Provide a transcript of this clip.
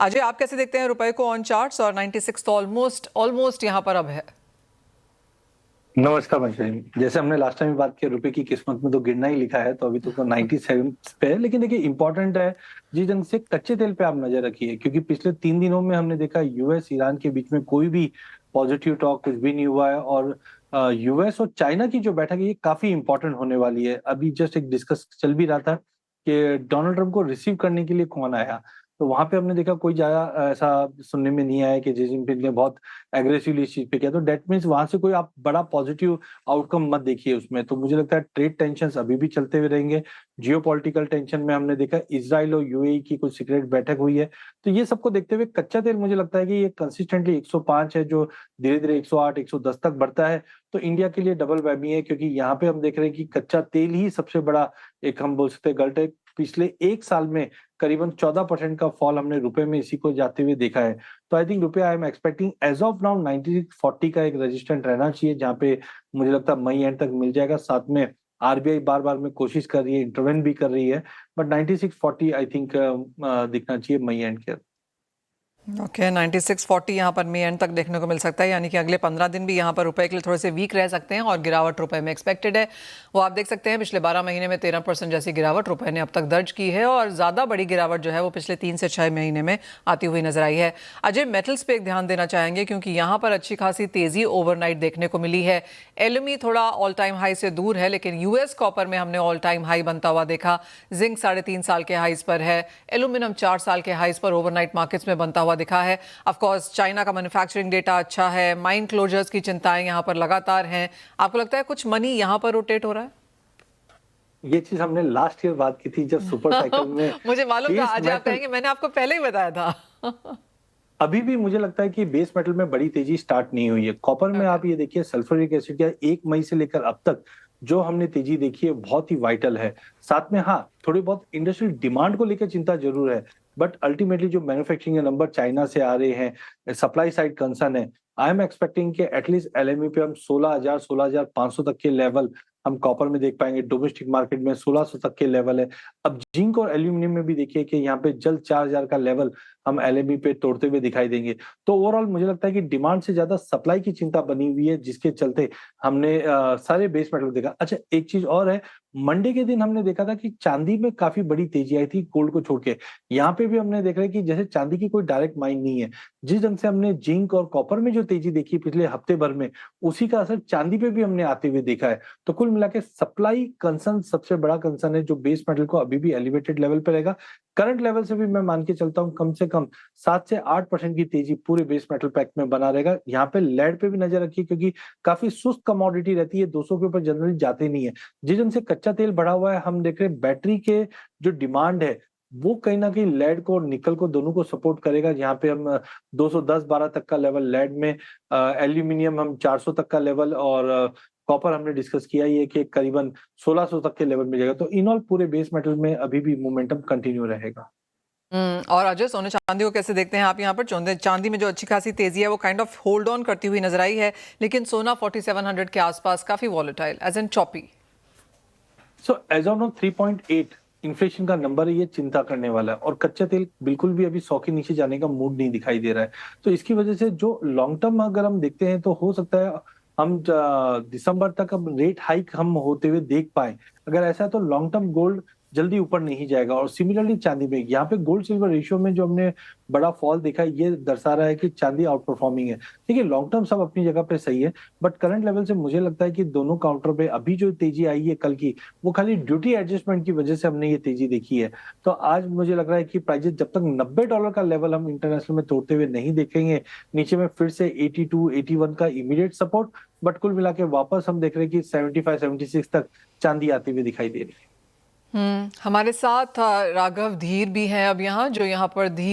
अजय, आप कैसे देखते हैं रुपए को ऑन चार्ट्स? और 96 तो ऑलमोस्ट यहाँ पर अब है। नमस्कार वंशनी। जैसे हमने लास्ट टाइम बात की, रुपए की किस्मत में तो गिरना ही लिखा है, तो अभी तो 97 पे है। लेकिन देखिए इंपॉर्टेंट है जिस ढंग से कच्चे तेल पे आप नजर रखिए, क्योंकि पिछले 3 दिनों में हमने देखा यूएस ईरान के बीच में कोई भी पॉजिटिव टॉक कुछ भी नहीं हुआ है। और यूएस और चाइना की जो बैठक है ये काफी इंपॉर्टेंट होने वाली है। अभी जस्ट एक डिस्कस चल भी रहा था कि डोनाल्ड ट्रंप को रिसीव करने के लिए कौन आया, तो वहां पे हमने देखा कोई ज्यादा ऐसा सुनने में नहीं आया कि शी जिनपिंग ने बहुत एग्रेसिवली इस चीज पे किया। तो डेट मीन्स वहां से कोई आप बड़ा पॉजिटिव आउटकम मत देखिए उसमें। तो मुझे लगता है ट्रेड टेंशन अभी भी चलते हुए रहेंगे। जियोपॉलिटिकल टेंशन में हमने देखा इजराइल और यूएई की कुछ सीक्रेट बैठक हुई है। तो ये सबको देखते हुए कच्चा तेल मुझे लगता है कि ये कंसिस्टेंटली 105 है, जो धीरे धीरे 108 110 तक बढ़ता है। तो इंडिया के लिए डबल वैमी है, क्योंकि यहाँ पे हम देख रहे हैं कि कच्चा तेल ही सबसे बड़ा एक हम बोल सकते हैं गलत है। पिछले एक साल में करीबन 14% का फॉल हमने रुपए में इसी को जाते हुए देखा है। तो आई थिंक रुपए I am expecting as of now 9640 का एक रेजिस्टेंट रहना चाहिए, जहां पे मुझे लगता है मई एंड तक मिल जाएगा। साथ में आरबीआई बार बार में कोशिश कर रही है, इंटरवेंट भी कर रही है, बट 9640 आई थिंक दिखना चाहिए मई एंड के। ओके, 9640 यहाँ पर मई एंड तक देखने को मिल सकता है, यानी कि अगले 15 दिन भी यहाँ पर रुपए के लिए थोड़े से वीक रह सकते हैं और गिरावट रुपए में एक्सपेक्टेड है। वो आप देख सकते हैं पिछले 12 महीने में 13% जैसी गिरावट रुपए ने अब तक दर्ज की है, और ज़्यादा बड़ी गिरावट जो है वो पिछले 3 से 6 महीने में आती हुई नजर आई है। अजय, मेटल्स पे एक ध्यान देना चाहेंगे क्योंकि यहाँ पर अच्छी खासी तेजी ओवरनाइट देखने को मिली है। एलुमी थोड़ा ऑल टाइम हाई से दूर है, लेकिन यूएस कॉपर में हमने ऑल टाइम हाई बनता हुआ देखा। जिंक 3.5 साल के हाइज पर है, एल्यूमिनियम 4 साल के हाइज पर ओवरनाइट मार्केट्स में बनता हुआ दिखा है। ऑफ कोर्स चाइना का मैन्युफैक्चरिंग डेटा अच्छा है, माइन क्लोजर्स की चिंताएं यहां पर लगातार हैं। आपको लगता है कुछ मनी यहां पर रोटेट हो रहा है? ये चीज हमने लास्ट ईयर बात की थी जब सुपर साइकिल में मुझे मालूम था बेस आज आप मेटल, कहेंगे, मैंने आपको पहले ही बताया था। अभी भी मुझे लगता है कि बेस मेटल में बड़ी तेजी स्टार्ट नहीं हुई है। कॉपर में ओके। आप ये देखिए सल्फ्यूरिक एसिड का 1 मई से लेकर अब तक जो हमने तेजी देखी है बहुत ही वाइटल है। साथ में हाँ, थोड़ी बहुत इंडस्ट्रियल डिमांड को लेकर चिंता जरूर है, बट अल्टीमेटली जो मैन्युफैक्चरिंग के नंबर चाइना से आ रहे हैं, सप्लाई साइड कंसर्न है। आई एम एक्सपेक्टिंग कि एटलीस्ट एलएमई पे हम 16,000 16,500 तक के लेवल हम कॉपर में देख पाएंगे। डोमेस्टिक मार्केट में 1600 तक के लेवल है। अब जिंक और एल्यूमिनियम में भी देखिए कि यहाँ पे जल्द 4,000 का लेवल हम एलएमई पे तोड़ते हुए दिखाई देंगे। तो ओवरऑल मुझे लगता है कि डिमांड से ज्यादा सप्लाई की चिंता बनी हुई है, जिसके चलते हमने सारे बेस मेटल देखा। अच्छा, एक चीज और है, मंडे के दिन हमने देखा था कि चांदी में काफी बड़ी तेजी आई थी गोल्ड को छोड़ के। यहाँ पे भी हमने देख रहे हैं कि जैसे चांदी की कोई डायरेक्ट माइन नहीं है, जिस ढंग से हमने जिंक और कॉपर में जो तेजी देखी पिछले हफ्ते भर में, उसी का असर चांदी पे भी हमने आते हुए देखा है। तो कुल मिला के सप्लाई कंसर्न सबसे बड़ा कंसर्न है, जो बेस मेटल को अभी भी एलिवेटेड लेवल पे रहेगा। करंट लेवल से भी मैं मान के चलता हूँ कम से कम 7 से 8% की तेजी पूरे बेस मेटल पैक में बना रहेगा। यहाँ पे लेड पे भी नजर रखिए, क्योंकि काफी सुस्त कमोडिटी रहती है, 200 के ऊपर जनरली जाते नहीं है। जिस ढंग से कच्चा तेल बढ़ा हुआ है, हम देख रहे हैं बैटरी के जो डिमांड है वो कहीं ना कहीं लेड को और निकल को दोनों को सपोर्ट करेगा। यहाँ पे हम 210-12 तक का लेवल लेड में, एल्यूमिनियम हम 400 तक का लेवल, और कॉपर हमने डिस्कस किया ही है कि करीबन 1600 तक के लेवल मिल जाएगा। तो इन ऑल पूरे बेस मेटल में अभी भी मोमेंटम कंटिन्यू रहेगा। और अजय, सोने चांदी को कैसे देखते हैं आप? यहाँ पर चांदी में जो अच्छी खासी तेजी है वो काइंड ऑफ होल्ड ऑन करती हुई नजर आई है, लेकिन सोना 4700 के आसपास काफी volatile as and choppy. So as of now 3.8 inflation का नंबर है, ये चिंता करने वाला है। और कच्चा तेल बिल्कुल भी अभी 100 के नीचे जाने का मूड नहीं दिखाई दे रहा है। तो इसकी वजह से जो लॉन्ग टर्म अगर हम देखते हैं, तो हो सकता है हम दिसंबर तक अब रेट हाइक हम होते हुए देख पाए। अगर ऐसा है तो लॉन्ग टर्म गोल्ड जल्दी ऊपर नहीं जाएगा। और सिमिलरली चांदी में, यहाँ पे गोल्ड सिल्वर रेशियो में जो हमने बड़ा फॉल देखा है, ये दर्शा रहा है कि चांदी आउट परफॉर्मिंग है। ठीक है, लॉन्ग टर्म सब अपनी जगह पे सही है, बट करंट लेवल से मुझे लगता है कि दोनों काउंटर पे अभी जो तेजी आई है कल की, वो खाली ड्यूटी एडजस्टमेंट की वजह से हमने ये तेजी देखी है। तो आज मुझे लग रहा है कि प्राइजेस जब तक $90 का लेवल हम इंटरनेशनल में तोड़ते हुए नहीं देखेंगे, नीचे में फिर से 82 81 का इमीडिएट सपोर्ट। बट कुल मिला के वापस हम देख रहे हैं कि 75 76 तक चांदी आती हुई दिखाई दे रही है। हमारे साथ राघव धीर भी हैं अब यहाँ, जो यहाँ पर धीर